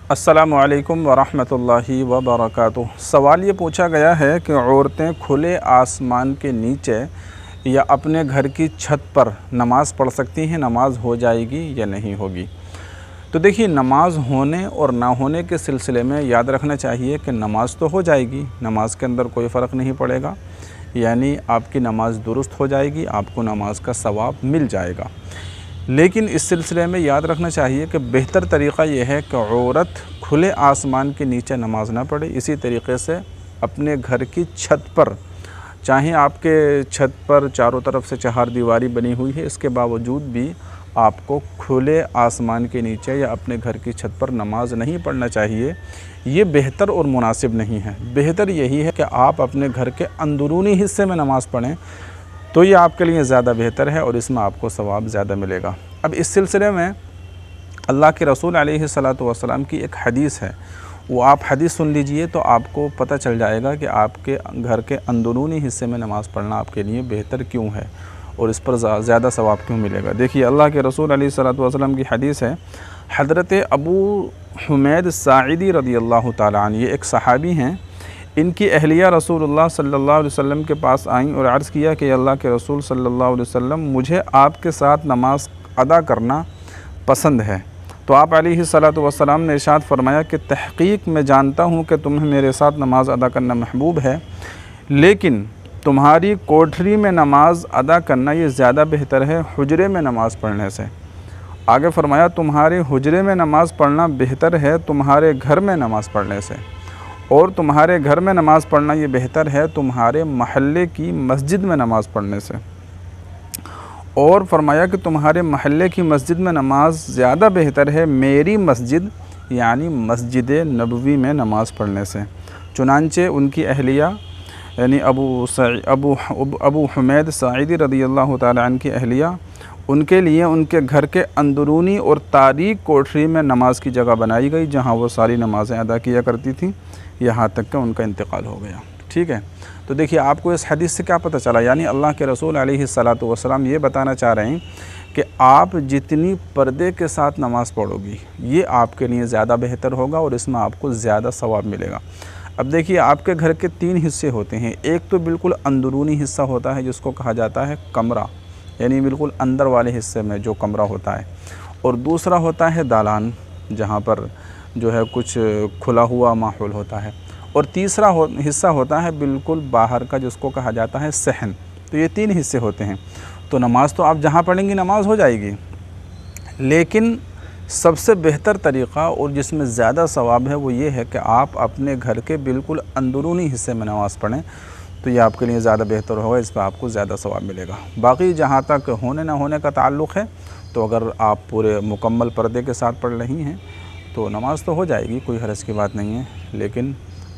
السلام علیکم ورحمۃ اللہ وبرکاتہ۔ سوال یہ پوچھا گیا ہے کہ عورتیں کھلے آسمان کے نیچے یا اپنے گھر کی چھت پر نماز پڑھ سکتی ہیں، نماز ہو جائے گی یا نہیں ہوگی؟ تو دیکھیے، نماز ہونے اور نہ ہونے کے سلسلے میں یاد رکھنا چاہیے کہ نماز تو ہو جائے گی، نماز کے اندر کوئی فرق نہیں پڑے گا، یعنی آپ کی نماز درست ہو جائے گی، آپ کو نماز کا ثواب مل جائے گا۔ لیکن اس سلسلے میں یاد رکھنا چاہیے کہ بہتر طریقہ یہ ہے کہ عورت کھلے آسمان کے نیچے نماز نہ پڑھے، اسی طریقے سے اپنے گھر کی چھت پر، چاہے آپ کے چھت پر چاروں طرف سے چہار دیواری بنی ہوئی ہے، اس کے باوجود بھی آپ کو کھلے آسمان کے نیچے یا اپنے گھر کی چھت پر نماز نہیں پڑھنا چاہیے۔ یہ بہتر اور مناسب نہیں ہے۔ بہتر یہی ہے کہ آپ اپنے گھر کے اندرونی حصے میں نماز پڑھیں، تو یہ آپ کے لیے زیادہ بہتر ہے اور اس میں آپ کو ثواب زیادہ ملے گا۔ اب اس سلسلے میں اللہ کے رسول علیہ الصلاۃ والسلام کی ایک حدیث ہے، وہ آپ حدیث سن لیجئے تو آپ کو پتہ چل جائے گا کہ آپ کے گھر کے اندرونی حصے میں نماز پڑھنا آپ کے لیے بہتر کیوں ہے اور اس پر زیادہ ثواب کیوں ملے گا۔ دیکھیے، اللہ کے رسول علیہ الصلاۃ والسلام کی حدیث ہے، حضرت ابو حمید ساعدی رضی اللہ تعالیٰ عنہ، یہ ایک صحابی ہیں، ان کی اہلیہ رسول اللہ صلی اللہ علیہ وسلم کے پاس آئیں اور عرض کیا کہ اللہ کے رسول صلی اللہ علیہ وسلم، مجھے آپ کے ساتھ نماز ادا کرنا پسند ہے۔ تو آپ علیہ الصلاۃ والسلام نے ارشاد فرمایا کہ تحقیق میں جانتا ہوں کہ تمہیں میرے ساتھ نماز ادا کرنا محبوب ہے، لیکن تمہاری کوٹھری میں نماز ادا کرنا یہ زیادہ بہتر ہے حجرے میں نماز پڑھنے سے۔ آگے فرمایا، تمہارے حجرے میں نماز پڑھنا بہتر ہے تمہارے گھر میں نماز پڑھنے سے، اور تمہارے گھر میں نماز پڑھنا یہ بہتر ہے تمہارے محلے کی مسجد میں نماز پڑھنے سے، اور فرمایا کہ تمہارے محلے کی مسجد میں نماز زیادہ بہتر ہے میری مسجد یعنی مسجد نبوی میں نماز پڑھنے سے۔ چنانچہ ان کی اہلیہ یعنی ابو حمید ساعدی رضی اللہ تعالیٰ عنہ کی اہلیہ، ان کے لیے ان کے گھر کے اندرونی اور تاریک کوٹھری میں نماز کی جگہ بنائی گئی، جہاں وہ ساری نمازیں ادا کیا کرتی تھیں، یہاں تک کہ ان کا انتقال ہو گیا۔ ٹھیک ہے، تو دیکھیے، آپ کو اس حدیث سے کیا پتہ چلا؟ یعنی اللہ کے رسول علیہ الصلاۃ والسلام یہ بتانا چاہ رہے ہیں کہ آپ جتنی پردے کے ساتھ نماز پڑھو گی، یہ آپ کے لیے زیادہ بہتر ہوگا اور اس میں آپ کو زیادہ ثواب ملے گا۔ اب دیکھیے، آپ کے گھر کے 3 حصے ہوتے ہیں۔ ایک تو بالکل اندرونی حصہ ہوتا ہے جس کو کہا جاتا ہے کمرہ، یعنی بالکل اندر والے حصے میں جو کمرہ ہوتا ہے، اور دوسرا ہوتا ہے دالان، جہاں پر جو ہے کچھ کھلا ہوا ماحول ہوتا ہے، اور تیسرا حصہ ہوتا ہے بالکل باہر کا جس کو کہا جاتا ہے صحن۔ تو یہ 3 حصے ہوتے ہیں۔ تو نماز تو آپ جہاں پڑھیں گی نماز ہو جائے گی، لیکن سب سے بہتر طریقہ اور جس میں زیادہ ثواب ہے وہ یہ ہے کہ آپ اپنے گھر کے بالکل اندرونی حصے میں نماز پڑھیں، تو یہ آپ کے لیے زیادہ بہتر ہوگا، اس پہ آپ کو زیادہ ثواب ملے گا۔ باقی جہاں تک ہونے نہ ہونے کا تعلق ہے، تو اگر آپ پورے مکمل پردے کے ساتھ پڑھ رہی ہیں تو نماز تو ہو جائے گی، کوئی حرج کی بات نہیں ہے، لیکن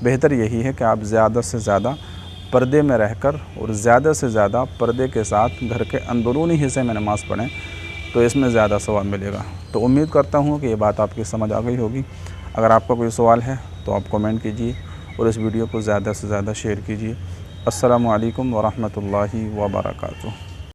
بہتر یہی ہے کہ آپ زیادہ سے زیادہ پردے میں رہ کر اور زیادہ سے زیادہ پردے کے ساتھ گھر کے اندرونی حصے میں نماز پڑھیں، تو اس میں زیادہ ثواب ملے گا۔ تو امید کرتا ہوں کہ یہ بات آپ کی سمجھ آ گئی ہوگی۔ اگر آپ کا کوئی سوال ہے تو آپ کومنٹ کیجیے اور اس ویڈیو کو زیادہ سے زیادہ شیئر کیجیے۔ السلام علیکم ورحمۃ اللہ وبرکاتہ۔